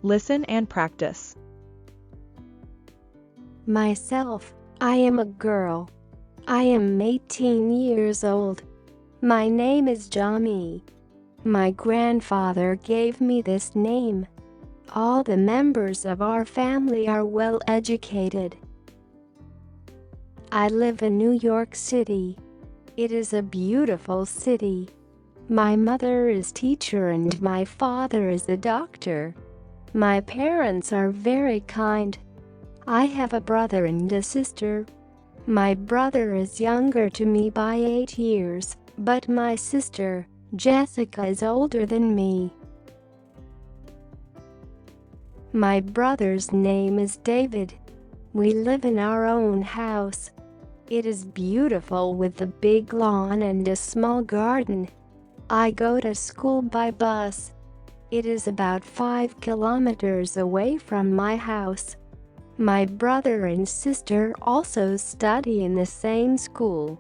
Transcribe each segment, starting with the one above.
Listen and practice. Myself, I am a girl. I am 18 years old. My name is Jami. My grandfather gave me this name. All the members of our family are well educated. I live in New York City. It is a beautiful city. My mother is teacher and my father is a doctor. My parents are very kind. I have a brother and a sister. My brother is younger to me by 8 years, but my sister, Jessica, is older than me. My brother's name is David. We live in our own house. It is beautiful with a big lawn and a small garden. I go to school by bus. It is about 5 kilometers away from my house. My brother and sister also study in the same school.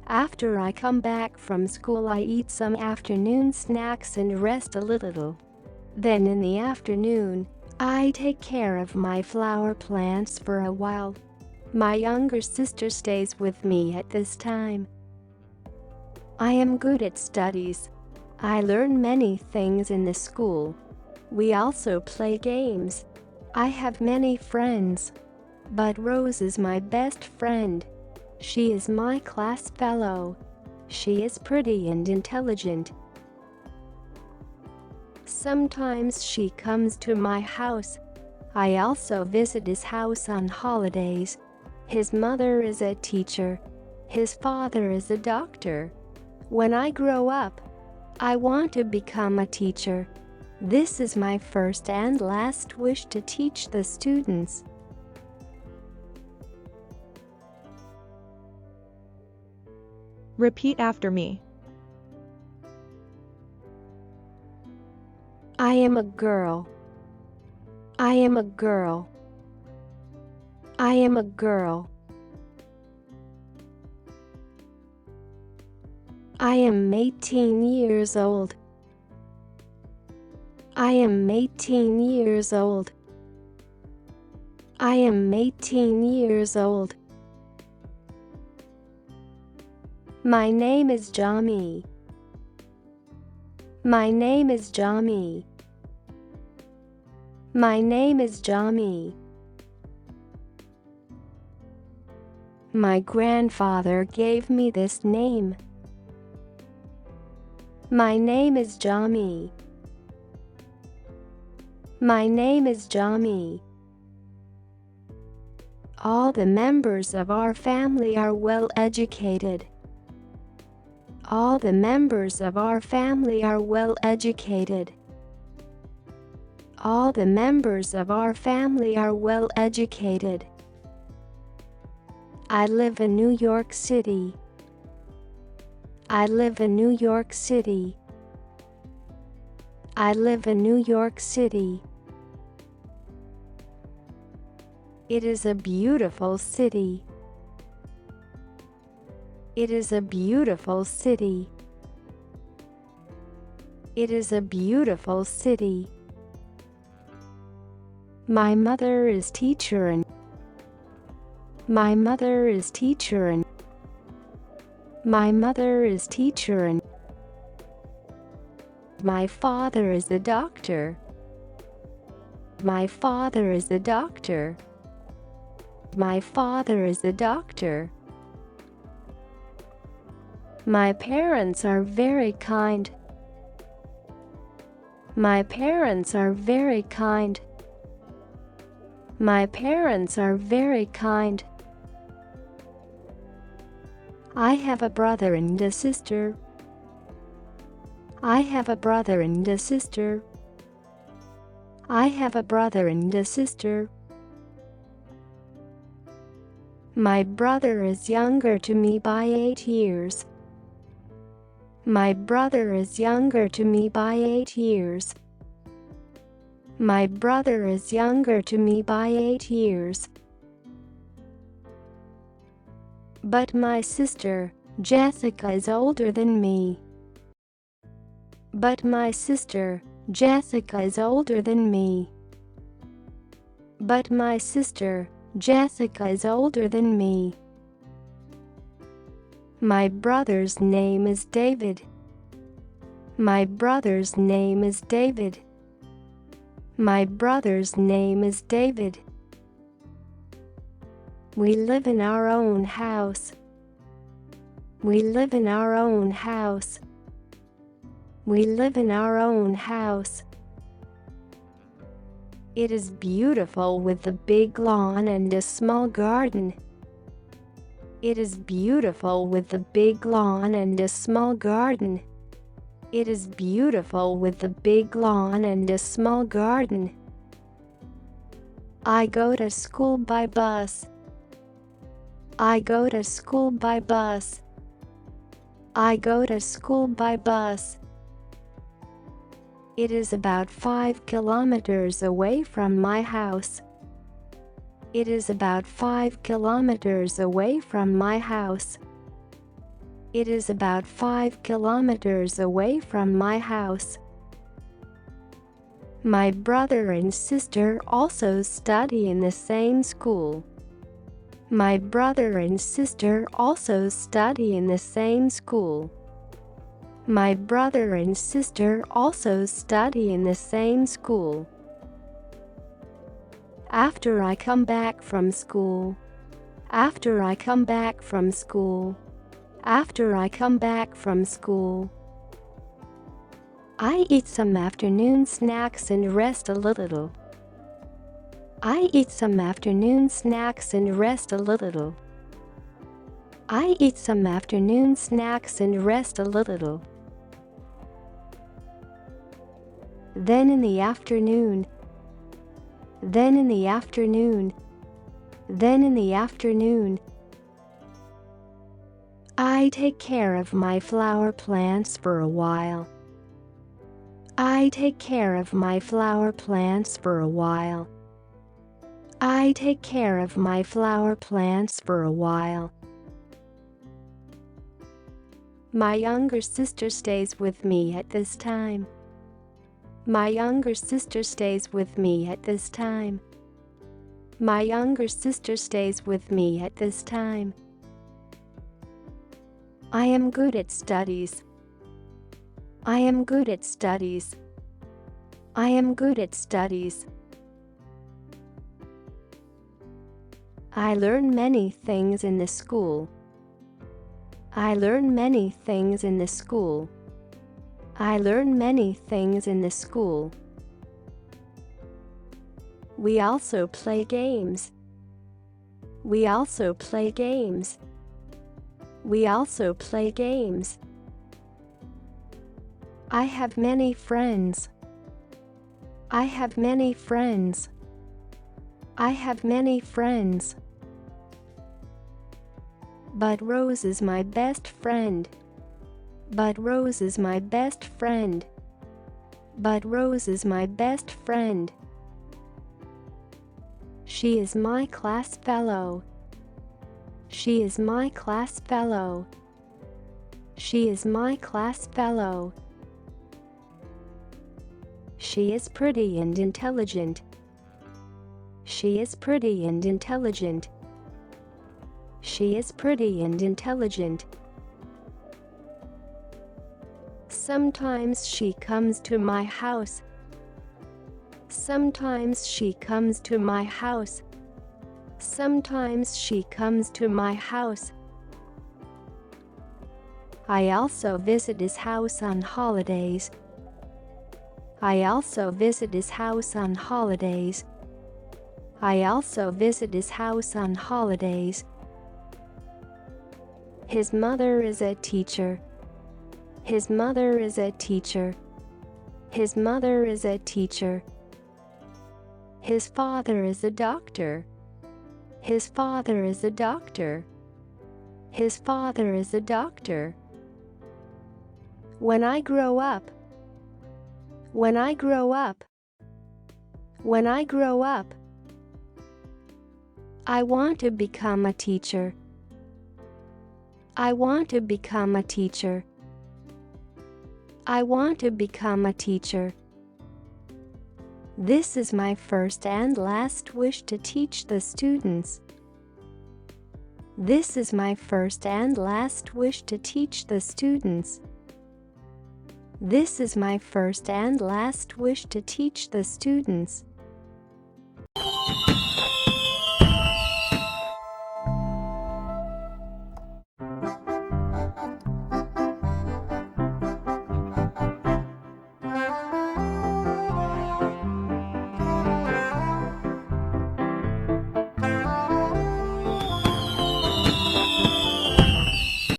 After I come back from school, I eat some afternoon snacks and rest a little. Then in the afternoon, I take care of my flower plants for a while. My younger sister stays with me at this time. I am good at studies. I learn many things in the school. We also play games. I have many friends. But Rose is my best friend. She is my class fellow. She is pretty and intelligent. Sometimes she comes to my house. I also visit his house on holidays. His mother is a teacher. His father is a doctor. When I grow up, I want to become a teacher. This is my first and last wish, to teach the students. Repeat after me. I am a girl. I am a girl. I am a girl. I am 18 years old. I am 18 years old. I am 18 years old. My name is Jami. My name is Jami. My name is Jami. My grandfather gave me this name. My name is Jami. My name is Jami. All the members of our family are well educated. All the members of our family are well educated. All the members of our family are well educated. I live in New York City. I live in New York City. I live in New York City. It is a beautiful city. It is a beautiful city. It is a beautiful city. My mother is teacher and my mother is teacher and my mother is teacher and my father is a doctor. My father is a doctor. My father is a doctor. My parents are very kind. My parents are very kind. My parents are very kind. I have a brother and a sister. I have a brother and a sister. I have a brother and a sister. My brother is younger to me by 8 years. My brother is younger to me by 8 years. My brother is younger to me by 8 years. But my sister, Jessica, is older than me. But my sister, Jessica is older than me. But my sister, Jessica, is older than me. My brother's name is David. My brother's name is David. My brother's name is David. We live in our own house. We live in our own house. We live in our own house. It is beautiful with a big lawn and a small garden. It is beautiful with a big lawn and a small garden. It is beautiful with a big lawn and a small garden. I go to school by bus. I go to school by bus. I go to school by bus. It is about 5 kilometers away from my house. It is about 5 kilometers away from my house. It is about 5 kilometers away from my house. My brother and sister also study in the same school. My brother and sister also study in the same school. My brother and sister also study in the same school. After I come back from school. After I come back from school. After I come back from school. I eat some afternoon snacks and rest a little. I eat some afternoon snacks and rest a little. I eat some afternoon snacks and rest a little. Then in the afternoon. Then in the afternoon. Then in the afternoon. I take care of my flower plants for a while. I take care of my flower plants for a while. I take care of my flower plants for a while. My younger sister stays with me at this time. My younger sister stays with me at this time. My younger sister stays with me at this time. I am good at studies. I am good at studies. I am good at studies. I learn many things in the school. I learn many things in the school. I learn many things in the school. We also play games. We also play games. We also play games. I have many friends. I have many friends. I have many friends. But Rose is my best friend. But Rose is my best friend. But Rose is my best friend. She is my class fellow. She is my class fellow. She is my class fellow. She is pretty and intelligent. She is pretty and intelligent. She is pretty and intelligent. Sometimes she comes to my house. Sometimes she comes to my house. Sometimes she comes to my house. I also visit his house on holidays. I also visit his house on holidays. I also visit his house on holidays. His mother is a teacher. His mother is a teacher. His mother is a teacher. His father is a doctor. His father is a doctor. His father is a doctor. When I grow up. When I grow up. When I grow up. I want to become a teacher. I want to become a teacher. I want to become a teacher. This is my first and last wish to teach the students. This is my first and last wish to teach the students. This is my first and last wish to teach the students.